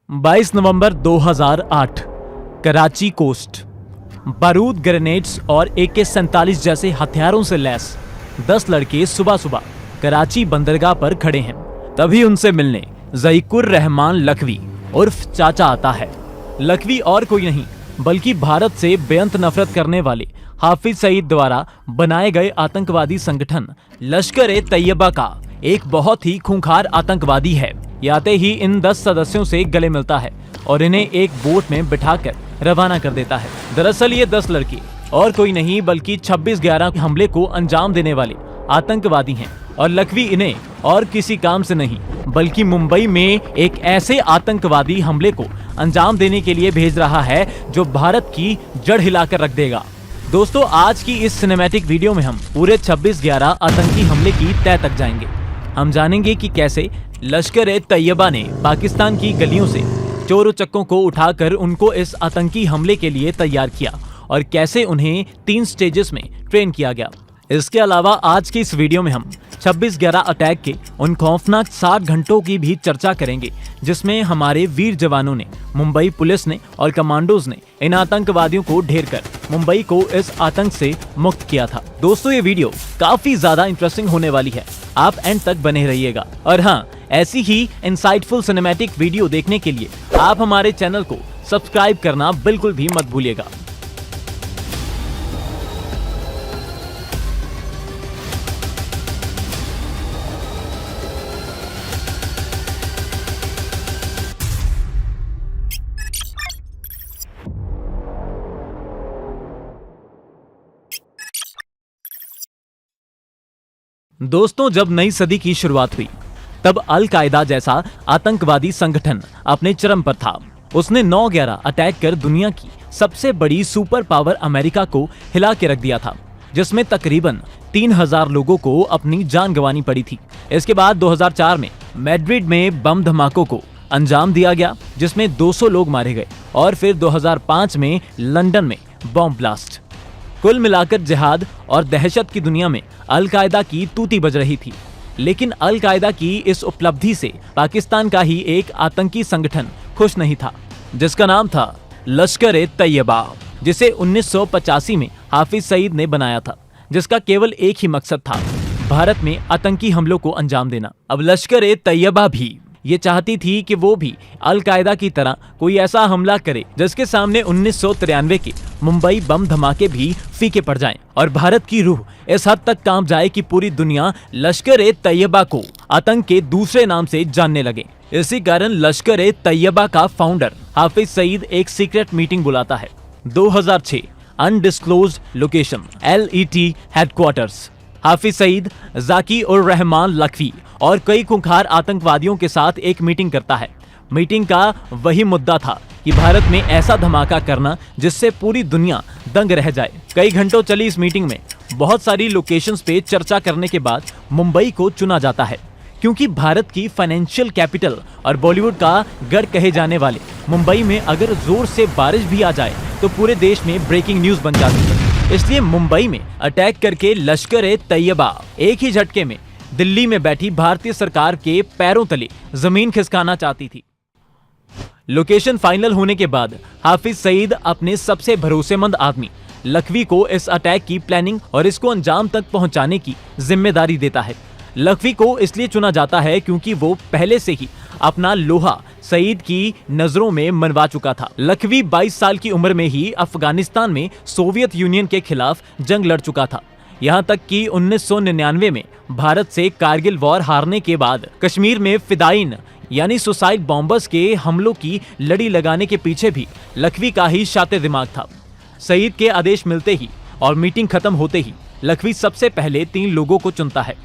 22 नवंबर 2008 Karachi coast. बारूद, grenades और AK-47 जैसे हथियारों से लैस 10 लड़के सुबह सुबह कराची बंदरगाह पर खड़े हैं। तभी उनसे मिलने ज़हीकुर रहमान लखवी उर्फ चाचा आता है। लखवी और कोई नहीं बल्कि भारत से बेअंत नफरत करने वाले हाफिज सईद द्वारा बनाए गए आतंकवादी संगठन लश्कर-ए-तैयबा का एक बहुत ही खूंखार आतंकवादी है। ये आते ही इन 10 सदस्यों से गले मिलता है और इन्हें एक बोट में बिठाकर रवाना कर देता है। दरअसल ये 10 लड़के और कोई नहीं बल्कि 26/11 हमले को अंजाम देने वाले आतंकवादी हैं और लखवी इन्हें और किसी काम से नहीं बल्कि मुंबई में एक ऐसे आतंकवादी हमले को अंजाम देने के लिए भेज रहा है जो भारत की जड़ हिलाकर रख देगा। दोस्तों, आज की इस सिनेमैटिक वीडियो में हम पूरे 26/11 आतंकी हमले की तह तक जाएंगे। हम जानेंगे कि कैसे लश्कर-ए-तैयबा ने पाकिस्तान की गलियों से चोर उचक्कों को उठाकर उनको इस आतंकी हमले के लिए तैयार किया और कैसे उन्हें 3 स्टेजेस में ट्रेन किया गया। इसके अलावा आज की इस वीडियो में हम 26/11 अटैक के उन खौफनाक 60 घंटों की भी चर्चा करेंगे जिसमें हमारे वीर जवानों ने, मुंबई पुलिस ने और कमांडोज ने इन आतंकवादियों को ढेर कर मुंबई को इस आतंक से मुक्त किया था। दोस्तों, ये वीडियो काफी ज्यादा इंटरेस्टिंग होने वाली है, आप एंड तक बने रहिएगा। और हाँ, ऐसी ही इंसाइटफुल सिनेमैटिक वीडियो देखने के लिए आप हमारे चैनल को सब्सक्राइब करना बिल्कुल भी मत भूलिएगा। दोस्तों, जब नई सदी की शुरुआत हुई तब अल-कायदा जैसा आतंकवादी संगठन अपने चरम पर था। उसने 9/11 अटैक कर दुनिया की सबसे बड़ी सुपर पावर अमेरिका को हिला के रख दिया था, जिसमें तकरीबन 3000 लोगों को अपनी जान गंवानी पड़ी थी। इसके बाद 2004 में मैड्रिड में बम धमाकों को अंजाम दिया गया जिसमें 200 लोग मारे गए और फिर 2005 में लंदन में बॉम्ब ब्लास्ट। कुल मिलाकर जिहाद और दहशत की दुनिया में अल-कायदा की तूती बज रही थी। लेकिन अल-कायदा की इस उपलब्धि से पाकिस्तान का ही एक आतंकी संगठन खुश नहीं था जिसका नाम था लश्कर-ए-तैयबा, जिसे 1985 में हाफिज सईद ने बनाया था, जिसका केवल एक ही मकसद था, भारत में आतंकी हमलों को अंजाम देना। अब लश्कर-ए-तैयबा भी ये चाहती थी कि वो भी अल-कायदा की तरह कोई ऐसा हमला करे जिसके सामने 1993 के मुंबई बम धमाके भी फीके पड़ जाएं और भारत की रूह इस हद तक कांप जाए कि पूरी दुनिया लश्कर-ए-तैयबा को आतंक के दूसरे नाम से जानने लगे। इसी कारण लश्कर-ए-तैयबा का फाउंडर हाफिज सईद एक सीक्रेट मीटिंग बुलाता है। 2006 undisclosed location LET headquarters. Hafiz Saeed, ज़हीकुर-उर-रहमान Lakhvi और कई खूंखार आतंकवादियों के साथ एक मीटिंग करता है। मीटिंग का वही मुद्दा था कि भारत में ऐसा धमाका करना जिससे पूरी दुनिया दंग रह जाए। कई घंटों चली इस मीटिंग में बहुत सारी लोकेशंस पे चर्चा करने के बाद मुंबई को चुना जाता है, क्योंकि भारत की फाइनेंशियल कैपिटल और बॉलीवुड का गढ़ कहे जाने वाले मुंबई में अगर जोर से बारिश भी आ जाए तो पूरे देश में ब्रेकिंग न्यूज बन जाती है। इसलिए मुंबई में अटैक करके लश्कर-ए-तैयबा एक ही झटके में दिल्ली में बैठी भारतीय सरकार के पैरों तले जमीन खिसकाना चाहती थी। लोकेशन फाइनल होने के बाद हाफिज सईद अपने सबसे भरोसेमंद आदमी लखवी को इस अटैक की प्लानिंग और इसको अंजाम तक पहुंचाने की जिम्मेदारी देता है। लखवी को इसलिए चुना जाता है क्योंकि वो पहले से ही अपना लोहा सईद की नजरों में मनवा चुका था। लखवी 22 साल की उम्र में ही अफगानिस्तान में सोवियत यूनियन के खिलाफ जंग लड़ चुका था। यहाँ तक कि 1999 में भारत से कारगिल वॉर हारने के बाद कश्मीर में फिदायीन यानी सुसाइड बॉम्बर्स के हमलों की लड़ी लगाने के पीछे भी लखवी का ही शातिर दिमाग था। सईद के आदेश मिलते ही और मीटिंग खत्म होते ही लखवी सबसे पहले 3 लोगों को चुनता है।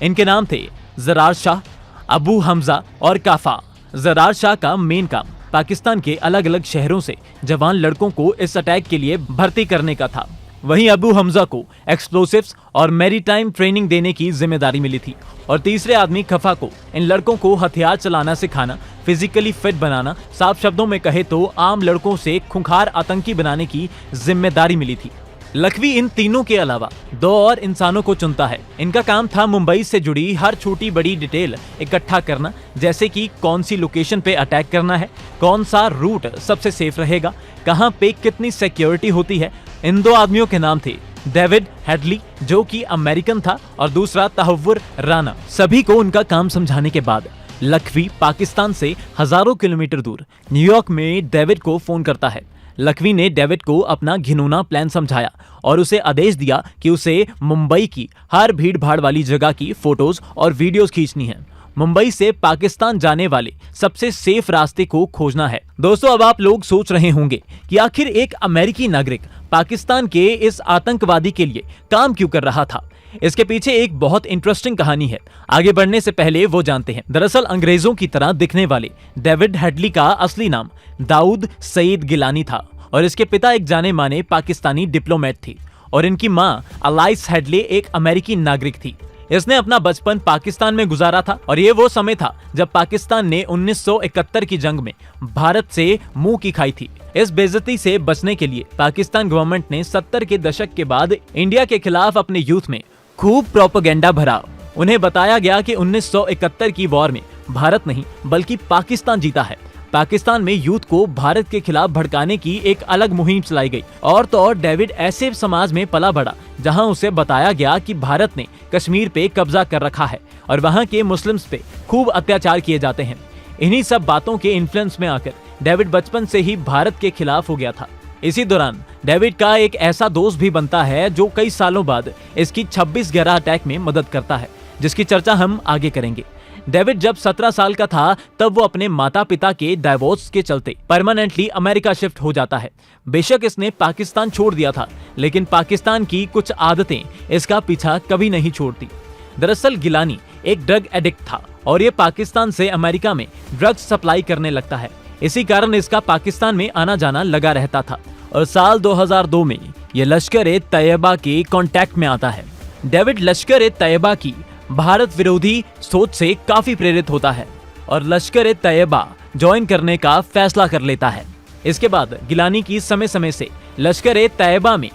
इनके नाम थे जरार शाह, अबू हमजा और काफा। जरार शाह का मेन काम पाकिस्तान के अलग अलग शहरों से जवान लड़कों को इस अटैक के लिए भर्ती करने का था। वहीं अबू हमजा को एक्सप्लोसिव्स और मैरीटाइम ट्रेनिंग देने की जिम्मेदारी मिली थी और तीसरे आदमी खफा को इन लड़कों को हथियार चलाना सिखाना, फिजिकली फिट बनाना, साफ शब्दों में कहे तो आम लड़कों से खूंखार आतंकी बनाने की जिम्मेदारी मिली थी। लखवी इन तीनों के अलावा 2 और इंसानों को चुनता है। इनका काम था मुंबई से जुड़ी हर छोटी बड़ी डिटेल इकट्ठा करना, जैसे कि कौन सी लोकेशन पे अटैक करना है, कौन सा रूट सबसे सेफ रहेगा, कहां पे कितनी सिक्योरिटी होती है। इन 2 आदमियों के नाम थे डेविड हेडली, जो कि अमेरिकन था, और दूसरा तहव्वुर राना। सभी को उनका काम समझाने के बाद लखवी पाकिस्तान से हजारों किलोमीटर दूर न्यूयॉर्क में डेविड को फोन करता है। लखवी ने डेविड को अपना घिनौना प्लान समझाया और उसे आदेश दिया कि उसे मुंबई की हर भीड़ भाड़ वाली जगह की फोटोज और वीडियोस खींचनी है। मुंबई से पाकिस्तान जाने वाले सबसे सेफ रास्ते को खोजना है। दोस्तों, अब आप लोग सोच रहे होंगे कि आखिर एक अमेरिकी नागरिक पाकिस्तान के इस आतंकवादी के लिए काम क्यों कर रहा था। इसके पीछे एक बहुत इंटरेस्टिंग कहानी है। आगे बढ़ने से पहले वो जानते हैं। दरअसल अंग्रेजों की तरह दिखने वाले डेविड हेडली का असली नाम दाऊद सईद गिलानी था और इसके पिता एक जाने माने पाकिस्तानी डिप्लोमेट थी और इनकी मां अलाइस हेडली एक अमेरिकी नागरिक थी। इसने अपना बचपन पाकिस्तान में गुजारा था और ये वो समय था जब पाकिस्तान ने 1971 की जंग में भारत से मुंह की खाई थी। इस बेइज्जती से बचने के लिए पाकिस्तान गवर्नमेंट ने 70 के दशक के बाद इंडिया के खिलाफ अपने यूथ में खूब प्रोपेगेंडा भरा। उन्हें बताया गया कि 1971 की वॉर में भारत नहीं बल्कि पाकिस्तान जीता है। पाकिस्तान में यूथ को भारत के खिलाफ भड़काने की एक अलग मुहिम चलाई गई। और तो और डेविड ऐसे समाज में पला बढ़ा जहां उसे बताया गया कि भारत ने कश्मीर पे कब्जा कर रखा है और वहां के मुस्लिम्स पे खूब अत्याचार किए जाते हैं। इन्हीं सब बातों के इन्फ्लुएंस में आकर डेविड बचपन से ही भारत के खिलाफ हो गया था। इसी दौरान डेविड का एक ऐसा दोस्त भी बनता है जो कई सालों बाद इसकी 26/11 अटैक में मदद करता है, जिसकी चर्चा हम आगे करेंगे। डेविड जब 17 साल का था तब वो अपने माता पिता के डाइवोर्स के चलते परमानेंटली अमेरिका शिफ्ट हो जाता है। बेशक इसने पाकिस्तान छोड़ दिया था, लेकिन पाकिस्तान की कुछ आदतें इसका पीछा कभी नहीं छोड़ती। दरअसल गिलानी एक ड्रग एडिक्ट था और ये पाकिस्तान से अमेरिका में ड्रग्स सप्लाई करने लगता है। इसी कारण इसका पाकिस्तान में आना जाना लगा रहता था और साल 2002 में ये लश्कर-ए-तैयबा के कांटेक्ट में आता है। डेविड लश्कर-ए-तैयबा की भारत विरोधी सोच से काफी प्रेरित होता है और लश्कर-ए-तैयबा ज्वाइन करने का फैसला कर लेता है। इसके बाद गिलानी की समय समय से लश्कर-ए-तैयबा में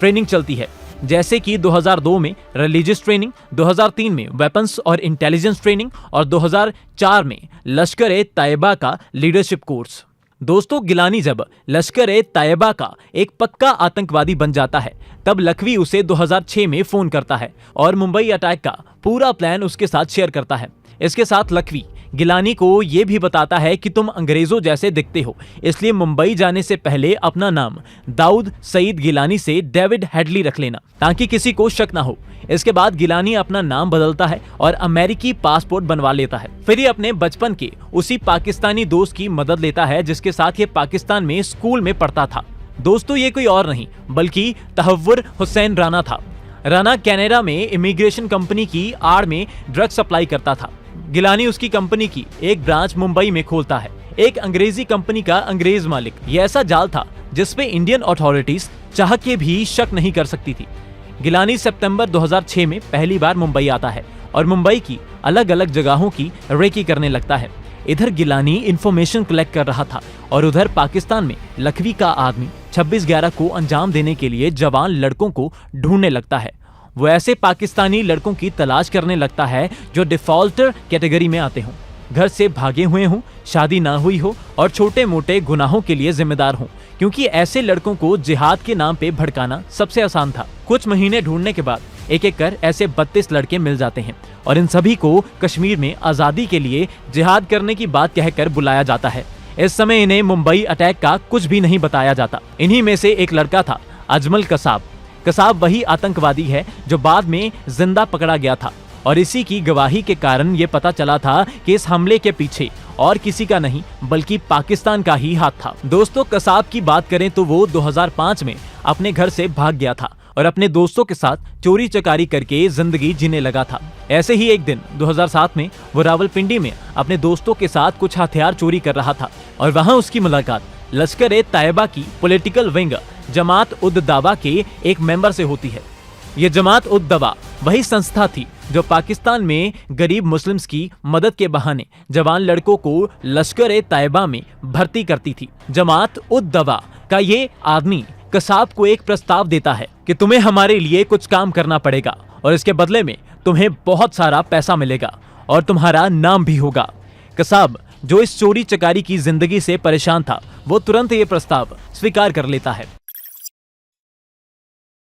ट्रेनिंग चलती है, जैसे कि 2002 में रिलीजियस ट्रेनिंग, 2003 में वेपन्स और इंटेलिजेंस ट्रेनिंग और 2004 में लश्कर-ए-तैयबा का लीडरशिप कोर्स। दोस्तों, गिलानी जब लश्कर-ए-तैयबा का एक पक्का आतंकवादी बन जाता है तब लखवी उसे 2006 में फोन करता है और मुंबई अटैक का पूरा प्लान उसके साथ शेयर करता है। इसके साथ लखवी गिलानी को यह भी बताता है कि तुम अंग्रेजों जैसे दिखते हो, इसलिए मुंबई जाने से पहले अपना नाम दाऊद सईद गिलानी से डेविड हेडली रख लेना ताकि किसी को शक ना हो। इसके बाद गिलानी अपना नाम बदलता है और अमेरिकी पासपोर्ट बनवा लेता है। फिर ये अपने बचपन के उसी पाकिस्तानी दोस्त की मदद लेता है जिसके साथ ये पाकिस्तान में स्कूल में पढ़ता था। दोस्तों, ये कोई और नहीं बल्कि तहव्वुर हुसैन राना था। राना कनाडा में इमिग्रेशन कंपनी की आड़ में ड्रग सप्लाई करता था। गिलानी उसकी कंपनी की एक ब्रांच मुंबई में खोलता है। एक अंग्रेजी कंपनी का अंग्रेज मालिक। ये ऐसा जाल था जिसपे इंडियन अथॉरिटीज चाह के भी शक नहीं कर सकती थी। गिलानी सितंबर 2006 में पहली बार मुंबई आता है और मुंबई की अलग अलग जगहों की रेकी करने लगता है। इधर गिलानी इंफॉर्मेशन कलेक्ट कर रहा था और उधर पाकिस्तान में लखवी का आदमी 26/11 को अंजाम देने के लिए जवान लड़कों को ढूंढने लगता है। वो ऐसे पाकिस्तानी लड़कों की तलाश करने लगता है जो डिफॉल्टर कैटेगरी में आते हों, घर से भागे हुए हों, शादी ना हुई हो और छोटे मोटे गुनाहों के लिए जिम्मेदार हों, क्योंकि ऐसे लड़कों को जिहाद के नाम पे भड़काना सबसे आसान था। कुछ महीने ढूंढने के बाद एक एक कर ऐसे 32 लड़के मिल जाते हैं और इन सभी को कश्मीर में आजादी के लिए जिहाद करने की बात कहकर बुलाया जाता है। इस समय इन्हें मुंबई अटैक का कुछ भी नहीं बताया जाता। इन्हीं में से एक लड़का था अजमल कसाब। कसाब वही आतंकवादी है जो बाद में जिंदा पकड़ा गया था और इसी की गवाही के कारण ये पता चला था कि इस हमले के पीछे और किसी का नहीं बल्कि पाकिस्तान का ही हाथ था। दोस्तों, कसाब की बात करें तो वो 2005 में अपने घर से भाग गया था और अपने दोस्तों के साथ चोरी चकारी करके जिंदगी जीने लगा था। ऐसे ही एक दिन 2007 में वो रावलपिंडी में अपने दोस्तों के साथ कुछ हथियार चोरी कर रहा था और वहां उसकी मुलाकात लश्कर-ए-तैयबा की पॉलिटिकल विंग जमात-उद-दावा के एक मेंबर से होती है। ये जमात-उद-दावा वही संस्था थी जो पाकिस्तान में गरीब मुस्लिम्स की मदद के बहाने जवान लड़कों को लश्कर-ए-तैयबा में भर्ती करती थी। जमात-उद-दावा का ये आदमी कसाब को एक प्रस्ताव देता है कि तुम्हें हमारे लिए कुछ काम करना पड़ेगा और इसके बदले में तुम्हें बहुत सारा पैसा मिलेगा और तुम्हारा नाम भी होगा। कसाब, जो इस चोरी चकारी की जिंदगी से परेशान था, वो तुरंत ये प्रस्ताव स्वीकार कर लेता है।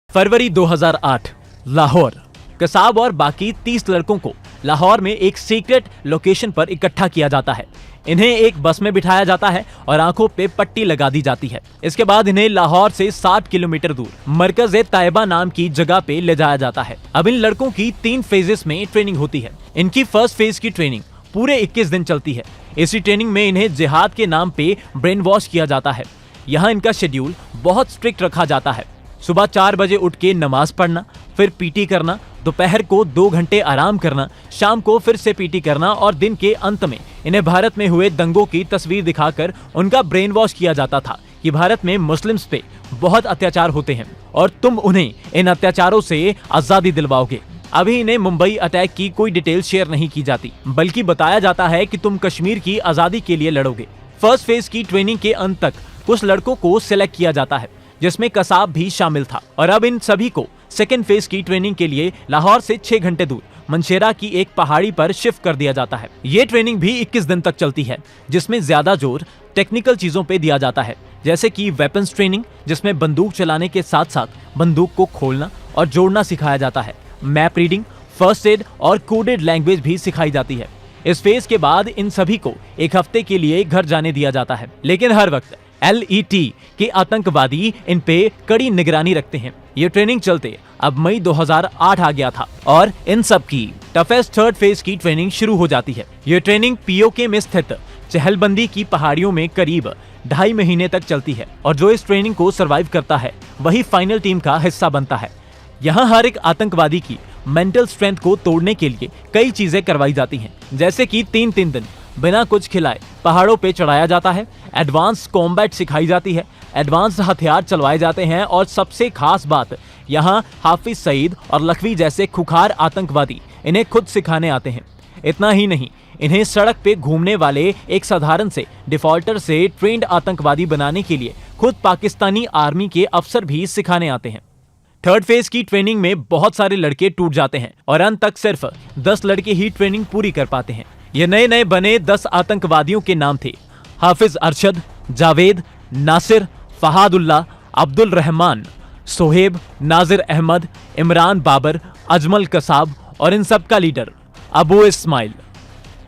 फरवरी 2008, लाहौर। कसाब और बाकी 30 लड़कों को लाहौर में एक सीक्रेट लोकेशन पर इकट्ठा किया जाता है। इन्हें एक बस में बिठाया जाता है और आंखों पे पट्टी लगा दी जाती है। इसके बाद इन्हें लाहौर से 60 किलोमीटर दूर मरकज-ए-तैयबा नाम की जगह पे ले जाया जाता है। अब इन लड़कों की 3 फेजेस में ट्रेनिंग होती है। इनकी फर्स्ट फेज की ट्रेनिंग पूरे 21 दिन चलती है। इसी ट्रेनिंग में इन्हें जिहाद के नाम पे ब्रेन वॉश किया जाता है। यहाँ इनका शेड्यूल बहुत स्ट्रिक्ट रखा जाता है। सुबह 4 बजे उठ के नमाज पढ़ना, फिर पीटी करना, दोपहर को 2 घंटे आराम करना, शाम को फिर से पीटी करना और दिन के अंत में इन्हें भारत में हुए दंगों की तस्वीर दिखाकर उनका ब्रेन वॉश किया जाता था कि भारत में मुस्लिम्स पे बहुत अत्याचार होते हैं और तुम उन्हें इन अत्याचारों से आजादी दिलवाओगे। अभी इन्हें मुंबई अटैक की कोई डिटेल शेयर नहीं की जाती, बल्कि बताया जाता है कि तुम कश्मीर की आजादी के लिए लड़ोगे। फर्स्ट फेज की ट्रेनिंग के अंत तक कुछ लड़कों को सिलेक्ट किया जाता है, जिसमें कसाब भी शामिल था। और अब इन सभी को सेकेंड फेज की ट्रेनिंग के लिए लाहौर से 6 घंटे दूर मंशेरा की एक पहाड़ी पर शिफ्ट कर दिया जाता है। ये ट्रेनिंग भी 21 दिन तक चलती है, जिसमें ज्यादा जोर टेक्निकल चीजों पे दिया जाता है, जैसे कि वेपन्स ट्रेनिंग, जिसमें बंदूक चलाने के साथ साथ बंदूक को खोलना और जोड़ना सिखाया जाता है। मैप रीडिंग, फर्स्ट एड और कोडेड लैंग्वेज भी सिखाई जाती है। इस फेज के बाद इन सभी को 1 हफ्ते के लिए घर जाने दिया जाता है, लेकिन हर वक्त LET के आतंकवादी इन पे कड़ी निगरानी रखते हैं। ये ट्रेनिंग चलते अब मई 2008 आ गया था और इन सब की टफेस्ट थर्ड फेज की ट्रेनिंग शुरू हो जाती है। ये ट्रेनिंग POK में स्थित चहलबंदी की पहाड़ियों में करीब 2.5 महीने तक चलती है और जो इस ट्रेनिंग को सरवाइव करता है वही फाइनल टीम का हिस्सा बनता है। यहाँ हर एक आतंकवादी की मेंटल स्ट्रेंथ को तोड़ने के लिए कई चीजें करवाई जाती हैं, जैसे कि 3 दिन बिना कुछ खिलाए पहाड़ों पे चढ़ाया जाता है, एडवांस कॉम्बैट सिखाई जाती है, एडवांस हथियार चलवाए जाते हैं और सबसे खास बात, यहाँ हाफिज सईद और लखवी जैसे खुखार आतंकवादी इन्हें खुद सिखाने आते हैं। इतना ही नहीं, इन्हें सड़क पे घूमने वाले एक साधारण से डिफॉल्टर से ट्रेंड आतंकवादी बनाने के लिए खुद पाकिस्तानी आर्मी के अफसर भी सिखाने आते हैं। थर्ड फेज की ट्रेनिंग में बहुत सारे लड़के टूट जाते हैं और अंत तक सिर्फ 10 लड़के ही ट्रेनिंग पूरी कर पाते हैं। ये नए बने 10 आतंकवादियों के नाम थे: हाफिज अरशद, जावेद, नासिर, फहादुल्लाह, अब्दुल रहमान, सोहेब, नाजिर अहमद, इमरान बाबर, अजमल कसाब और इन सब का लीडर अबू इस्माइल।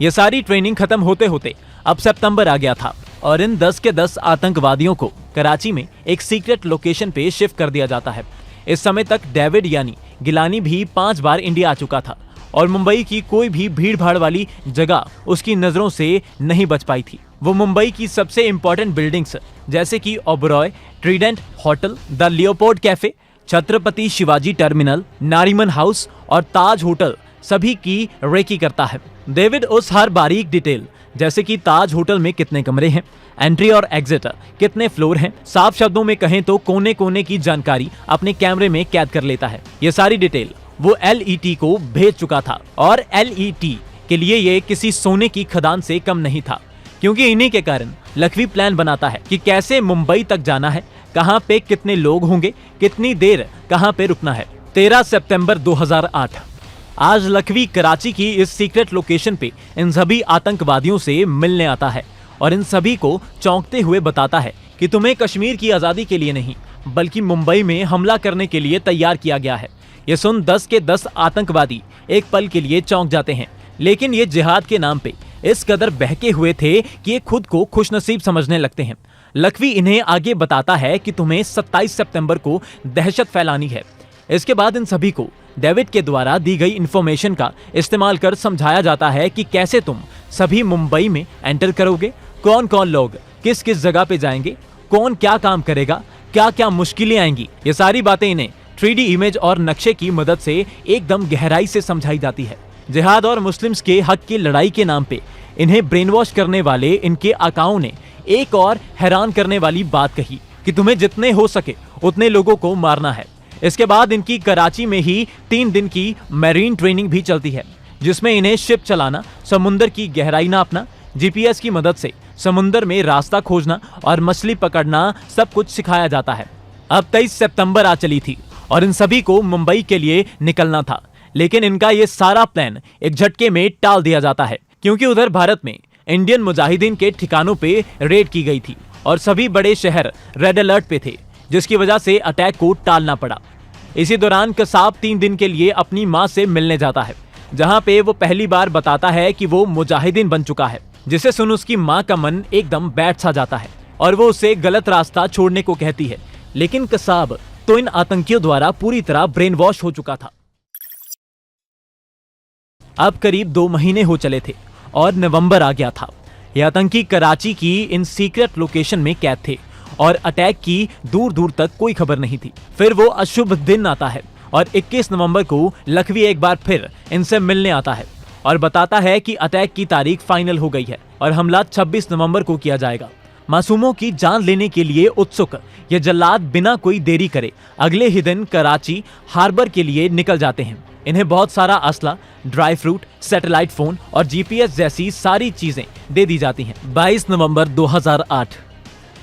ये सारी ट्रेनिंग खत्म होते होते अब सितंबर आ गया था और इन 10 के 10 आतंकवादियों को कराची में एक सीक्रेट लोकेशन पे शिफ्ट कर दिया जाता है। इस समय तक डेविड यानी गिलानी भी 5 बार इंडिया आ चुका था और मुंबई की कोई भी भीड़ भाड़ वाली जगह उसकी नजरों से नहीं बच पाई थी। वो मुंबई की सबसे इंपॉर्टेंट बिल्डिंग्स जैसे कि Oberoi, Trident hotel, the Leopold cafe, Chhatrapati Shivaji terminal, Nariman house और ताज होटल सभी की रेकी करता है। डेविड उस हर बारीक डिटेल, जैसे कि ताज होटल में कितने कमरे हैं, एंट्री और एग्जिट कितने फ्लोर हैं, साफ शब्दों में कहें तो कोने कोने की जानकारी अपने कैमरे में कैद कर लेता है। ये सारी डिटेल वो LET को भेज चुका था और LET के लिए ये किसी सोने की खदान से कम नहीं था, क्योंकि इन्हीं के कारण लखवी प्लान बनाता है कि कैसे मुंबई तक जाना है, कहां पे कितने लोग होंगे, कितनी देर कहां पे रुकना है। 13 सितंबर 2008 आज लखवी कराची की इस सीक्रेट लोकेशन पे इन सभी आतंकवादियों से मिलने आता है और इन सभी को चौंकते हुए बताता है कि तुम्हें कश्मीर की आजादी के लिए नहीं बल्कि मुंबई में हमला करने के लिए तैयार किया गया है। ये सुन 10 के 10 आतंकवादी एक पल के लिए चौंक जाते हैं, लेकिन ये जिहाद के नाम पे इस कदर बहके हुए थे कि ये खुद को खुशनसीब समझने लगते हैं। लखवी इन्हें आगे बताता है कि तुम्हें 27 सितंबर को दहशत फैलानी है। इसके बाद इन सभी को डेविड के द्वारा दी गई इंफॉर्मेशन का इस्तेमाल कर समझाया जाता है कि कैसे तुम सभी मुंबई में एंटर करोगे, कौन कौन लोग किस किस जगह पे जाएंगे, कौन क्या काम करेगा, क्या क्या मुश्किलें आएंगी। ये सारी बातें इन्हें 3D इमेज और नक्शे की मदद से एकदम गहराई से समझाई जाती है। जिहाद और मुस्लिम्स के हक की लड़ाई के नाम पे इन्हें ब्रेन वॉश करने वाले इनके आकाओं ने एक और हैरान करने वाली बात कही कि तुम्हें जितने हो सके उतने लोगों को मारना है। इसके बाद इनकी कराची में ही 3 दिन की मैरीन ट्रेनिंग भी चलती है, जिसमें इन्हें शिप चलाना, समुद्र की गहराई नापना, GPS की मदद से समुद्र में रास्ता खोजना और मछली पकड़ना सब कुछ सिखाया जाता है। अब 23 सितंबर आ चली थी और इन सभी को मुंबई के लिए निकलना था, लेकिन इनका ये सारा प्लान एक झटके में टाल दिया जाता है, क्योंकि उधर भारत में इंडियन मुजाहिदीन के ठिकानों पे रेड की गई थी और सभी बड़े शहर रेड अलर्ट पे थे, जिसकी वजह से अटैक को टालना पड़ा। इसी दौरान कसाब 3 दिन के लिए अपनी मां से मिलने जाता है, जहां पे वो पहली बार बताता है कि वो मुजाहिदीन बन चुका है, जिसे सुन उसकी मां का मन एकदम बैठ सा जाता है और वो उसे गलत रास्ता छोड़ने को कहती है। लेकिन कसाब तो इन आतंकियों द्वारा पूरी तरह ब्रेन वॉश हो चुका था। अब करीब 2 महीने हो चले थे और नवंबर आ गया था। ये आतंकी कराची की इन सीक्रेट लोकेशन में कैद थे और अटैक की दूर दूर तक कोई खबर नहीं थी। फिर वो अशुभ दिन आता है और 21 नवंबर को लखवी एक बार फिर इनसे मिलने आता है और बताता है कि अटैक की तारीख फाइनल हो गई है और हमला 26 नवंबर को किया जाएगा। मासूमों की जान लेने के लिए उत्सुक ये जल्लाद बिना कोई देरी करे अगले ही दिन कराची हार्बर के लिए निकल जाते हैं। इन्हें बहुत सारा असला, ड्राई फ्रूट, सैटेलाइट फोन और जीपीएस जैसी सारी चीजें दे दी जाती हैं। 22 नवंबर 2008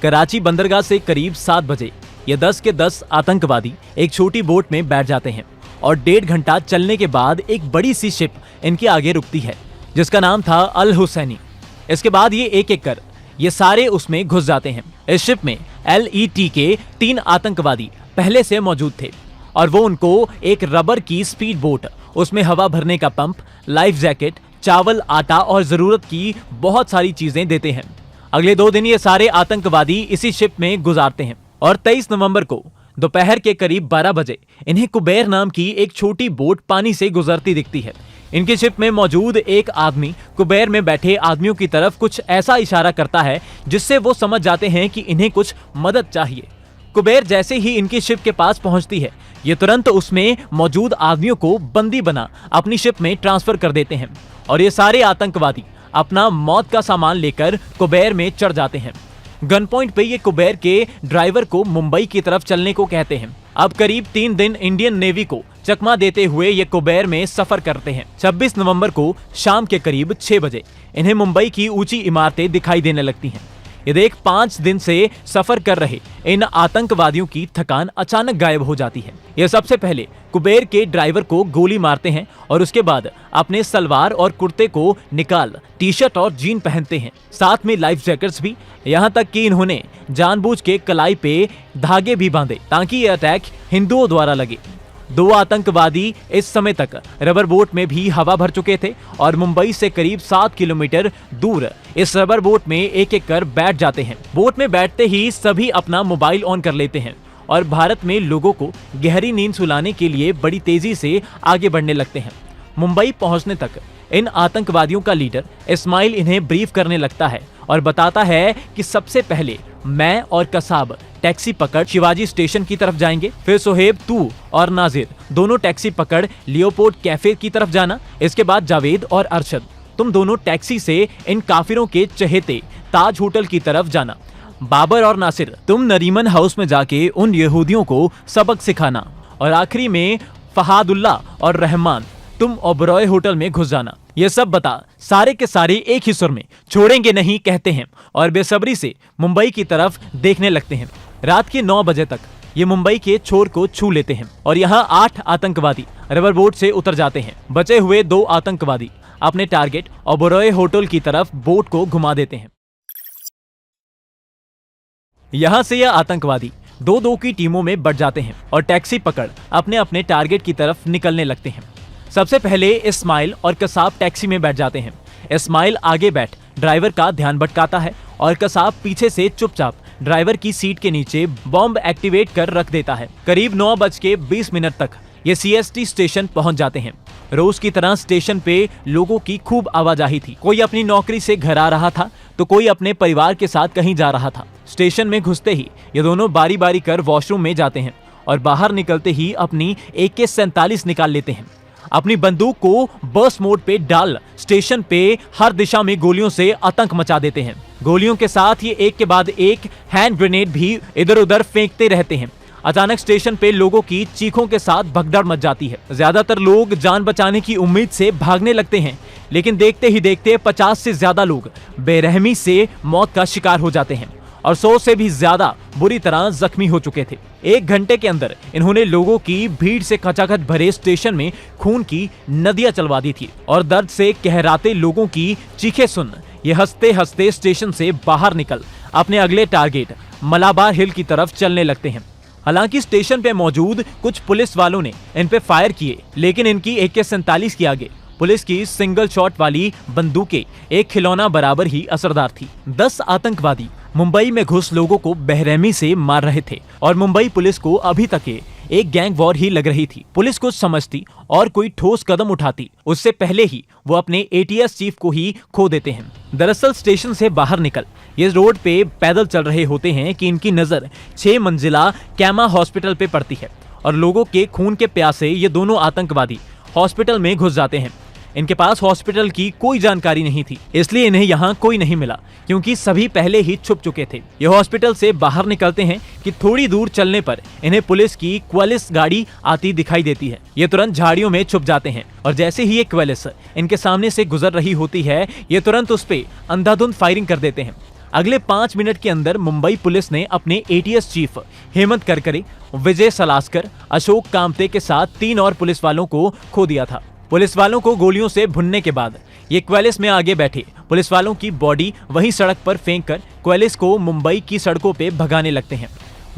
कराची बंदरगाह से करीब 7 बजे ये 10 के 10 आतंकवादी एक छोटी बोट में बैठ जाते हैं और 1.5 घंटा चलने के बाद एक बड़ी सी शिप इनके आगे रुकती है, जिसका नाम था अल हुसैनी। इसके बाद ये एक एक कर ये सारे उसमें घुस जाते हैं। इस शिप में LET के 3 आतंकवादी पहले से मौजूद थे और वो उनको एक रबर की स्पीड बोट, उसमें हवा भरने का पंप, लाइफ जैकेट, चावल, आटा और जरूरत की बहुत सारी चीजें देते हैं। अगले 2 दिन ये सारे आतंकवादी इसी शिप में गुजारते हैं और 23 नवंबर को दोपहर के करीब 12 बजे इन्हें कुबेर नाम की एक छोटी बोट पानी से गुजरती दिखती है। इनकी शिप में मौजूद एक आदमी कुबेर में बैठे आदमियों की तरफ कुछ ऐसा इशारा करता है जिससे वो समझ जाते हैं कि इन्हें कुछ मदद चाहिए। कुबेर जैसे ही इनकी शिप के पास पहुंचती है, ये तुरंत उसमें मौजूद आदमियों को बंदी बना अपनी शिप में ट्रांसफर कर देते हैं और ये सारे आतंकवादी अपना मौत का सामान लेकर कुबेर में चढ़ जाते हैं। गन पॉइंट पे ये कुबेर के ड्राइवर को मुंबई की तरफ चलने को कहते हैं। अब करीब 3 दिन इंडियन नेवी को चकमा देते हुए ये कुबेर में सफर करते हैं। 26 नवंबर को शाम के करीब 6 बजे इन्हें मुंबई की ऊंची इमारतें दिखाई देने लगती हैं। ये देख 5 दिन से सफर कर रहे इन आतंकवादियों की थकान अचानक गायब हो जाती है। ये सबसे पहले कुबेर के ड्राइवर को गोली मारते हैं और उसके बाद अपने सलवार और कुर्ते को निकाल टी-शर्ट और जीन पहनते हैं, साथ में लाइफ जैकेट्स भी। यहाँ तक कि इन्होंने जानबूझ के कलाई पे धागे भी बांधे ताकि ये अटैक हिंदुओं द्वारा लगे। 2 आतंकवादी इस समय तक रबर बोट में भी हवा भर चुके थे और मुंबई से करीब 7 किलोमीटर दूर इस रबर बोट में एक एक कर बैठ जाते हैं। बोट में बैठते ही सभी अपना मोबाइल ऑन कर लेते हैं और भारत में लोगों को गहरी नींद सुलाने के लिए बड़ी तेजी से आगे बढ़ने लगते हैं। मुंबई पहुंचने तक इन आतंकवादियों का लीडर इस्माइल इन्हें ब्रीफ करने लगता है और बताता है कि सबसे पहले मैं और कसाब टैक्सी पकड़ शिवाजी स्टेशन की तरफ जाएंगे, फिर सोहेब, तू और नाजिर दोनों टैक्सी पकड़ लियोपोर्ट कैफे की तरफ जाना, इसके बाद जावेद और अरशद तुम दोनों टैक्सी से इन काफिरों के चहेते ताज होटल की तरफ जाना, बाबर और नासिर तुम नरीमन हाउस में जाके उन यहूदियों को सबक सिखाना और आखिरी में फहादुल्ला और रहमान तुम ओबरॉय होटल में घुस जाना। ये सब बता सारे के सारे एक ही सुर में छोड़ेंगे नहीं कहते हैं और बेसब्री से मुंबई की तरफ देखने लगते हैं। रात के 9 बजे तक ये मुंबई के छोर को छू लेते हैं और यहाँ 8 आतंकवादी रबर बोट से उतर जाते हैं। बचे हुए 2 आतंकवादी अपने टारगेट ओबरॉय होटल की तरफ बोट को घुमा देते हैं। यहाँ से यह आतंकवादी 2-2 की टीमों में बढ़ जाते हैं और टैक्सी पकड़ अपने अपने टारगेट की तरफ निकलने लगते हैं। सबसे पहले इस्माइल और कसाब टैक्सी में बैठ जाते हैं। इस्माइल आगे बैठ ड्राइवर का ध्यान भटकाता है और कसाब पीछे से चुपचाप ड्राइवर की सीट के नीचे बॉम्ब एक्टिवेट कर रख देता है। करीब 9:20 तक ये CST स्टेशन पहुंच जाते हैं। रोज की तरह स्टेशन पे लोगों की खूब आवाजाही थी। कोई अपनी नौकरी से घर आ रहा था तो कोई अपने परिवार के साथ कहीं जा रहा था। स्टेशन में घुसते ही ये दोनों बारी बारी कर वॉशरूम में जाते हैं और बाहर निकलते ही अपनी AK-47 निकाल लेते हैं। अपनी बंदूक को बर्स्ट मोड पे डाल स्टेशन पे हर दिशा में गोलियों से आतंक मचा देते हैं। गोलियों के साथ ये एक के बाद एक हैंड ग्रेनेड भी इधर उधर फेंकते रहते हैं। अचानक स्टेशन पे लोगों की चीखों के साथ भगदड़ मच जाती है। ज्यादातर लोग जान बचाने की उम्मीद से भागने लगते हैं, लेकिन देखते ही देखते 50 से ज्यादा लोग बेरहमी से मौत का शिकार हो जाते हैं और 100 से भी ज्यादा बुरी तरह जख्मी हो चुके थे। 1 घंटे के अंदर इन्होंने लोगों की भीड़ से खचाखच भरे स्टेशन में खून की नदियां चलवा दी थी और दर्द से कहराते लोगों की चीखें सुन ये हंसते हंसते स्टेशन से बाहर निकल अपने अगले टारगेट मलाबार हिल की तरफ चलने लगते हैं। हालांकि स्टेशन पे मौजूद कुछ पुलिस वालों ने इन पे फायर किए, लेकिन इनकी AK-47 के आगे पुलिस की सिंगल शॉट वाली बंदूकें एक खिलौना बराबर ही असरदार थी। 10 आतंकवादी मुंबई में घुस लोगों को बेरहमी से मार रहे थे और मुंबई पुलिस को अभी तक एक गैंग वॉर ही लग रही थी। पुलिस कुछ समझती और कोई ठोस कदम उठाती उससे पहले ही वो अपने ATS चीफ को ही खो देते हैं। दरअसल स्टेशन से बाहर निकल ये रोड पे पैदल चल रहे होते हैं कि इनकी नजर 6 मंजिला कैमा हॉस्पिटल पे पड़ती है और लोगों के खून के प्यासे ये दोनों आतंकवादी हॉस्पिटल में घुस जाते हैं। इनके पास हॉस्पिटल की कोई जानकारी नहीं थी, इसलिए इन्हें यहाँ कोई नहीं मिला क्योंकि सभी पहले ही छुप चुके थे। ये हॉस्पिटल से बाहर निकलते हैं कि थोड़ी दूर चलने पर इन्हें पुलिस की क्वालिस गाड़ी आती दिखाई देती है। ये तुरंत झाड़ियों में छुप जाते हैं और जैसे ही ये क्वालिस इनके सामने से गुजर रही होती है ये तुरंत उस पे अंधाधुंध फायरिंग कर देते हैं। अगले 5 मिनट के अंदर मुंबई पुलिस ने अपने ATS चीफ हेमंत करकरे, विजय सलास्कर, अशोक कामते के साथ 3 और पुलिस वालों को खो दिया था। पुलिस वालों को गोलियों से भुनने के बाद ये क्वेलिस में आगे बैठे पुलिस वालों की बॉडी वहीं सड़क पर फेंक कर क्वेलिस को मुंबई की सड़कों पे भगाने लगते हैं।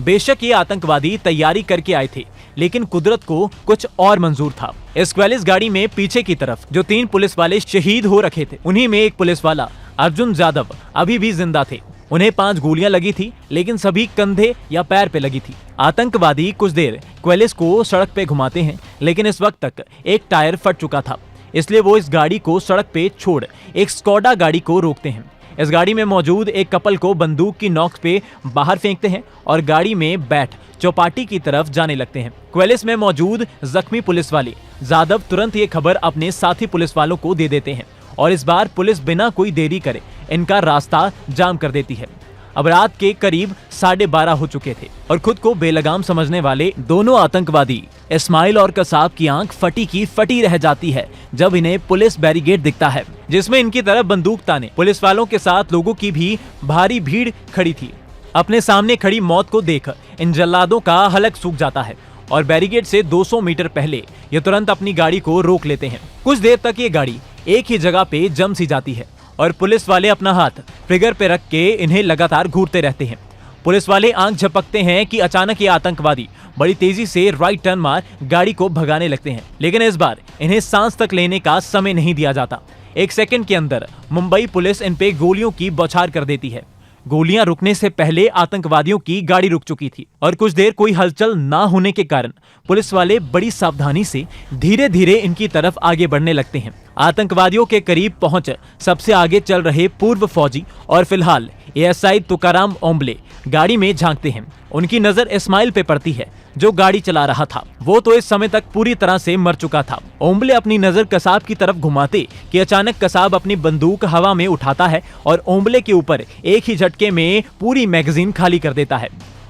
बेशक ये आतंकवादी तैयारी करके आए थे, लेकिन कुदरत को कुछ और मंजूर था। इस क्वेलिस गाड़ी में पीछे की तरफ जो 3 पुलिस वाले शहीद हो रखे थे, उन्हीं में एक पुलिस वाला अर्जुन जादव अभी भी जिंदा थे। उन्हें 5 गोलियां लगी थी, लेकिन सभी कंधे या पैर पे लगी थी। आतंकवादी कुछ देर क्वेलिस को सड़क पे घुमाते हैं, लेकिन इस वक्त तक एक टायर फट चुका था, इसलिए वो इस गाड़ी को सड़क पे छोड़ एक स्कोडा गाड़ी को रोकते हैं। इस गाड़ी में मौजूद एक कपल को बंदूक की नोक पे बाहर फेंकते हैं और गाड़ी में बैठ चौपाटी की तरफ जाने लगते हैं। क्वेलिस में मौजूद जख्मी पुलिस वाले जादव तुरंत ये खबर अपने साथी पुलिस वालों को दे देते हैं और इस बार पुलिस बिना कोई देरी करे इनका रास्ता जाम कर देती है। अब रात के करीब 12:30 हो चुके थे और खुद को बेलगाम समझने वाले दोनों आतंकवादी इस्माइल और कसाब की आंख फटी की फटी रह जाती है जब इन्हें पुलिस बैरिकेड दिखता है, जिसमें इनकी तरफ बंदूक ताने पुलिस वालों के साथ लोगों की भी भारी भीड़ खड़ी थी। अपने सामने खड़ी मौत को देख इन जल्लादों का हलक सूख जाता है और बैरिकेड से 200 मीटर पहले ये तुरंत अपनी गाड़ी को रोक लेते हैं। कुछ देर तक ये गाड़ी एक ही जगह पे जम सी जाती है और पुलिस वाले अपना हाथ ट्रिगर पे रख के इन्हें लगातार घूरते रहते हैं। पुलिस वाले आंख झपकते हैं कि अचानक ये आतंकवादी बड़ी तेजी से राइट टर्न मार गाड़ी को भगाने लगते हैं, लेकिन इस बार इन्हें सांस तक लेने का समय नहीं दिया जाता। 1 सेकंड के अंदर मुंबई पुलिस इन पे गोलियों की बौछार कर देती है। गोलियां रुकने से पहले आतंकवादियों की गाड़ी रुक चुकी थी और कुछ देर कोई हलचल ना होने के कारण पुलिस वाले बड़ी सावधानी से धीरे धीरे इनकी तरफ आगे बढ़ने लगते हैं। आतंकवादियों के करीब पहुंच सबसे आगे चल रहे पूर्व फौजी और फिलहाल ASI तुकाराम ओम्बले गाड़ी में झांकते हैं। उनकी नजर इस्माइल पे पड़ती है जो गाड़ी चला रहा था। वो तो इस समय तक पूरी तरह से मर चुका था। ओम्बले अपनी नजर कसाब की तरफ घुमाते कि अचानक कसाब अपनी बंदूक हवा में उठाता है और ओम्बले के ऊपर एक ही झटके में पूरी मैगजीन खाली कर देता है।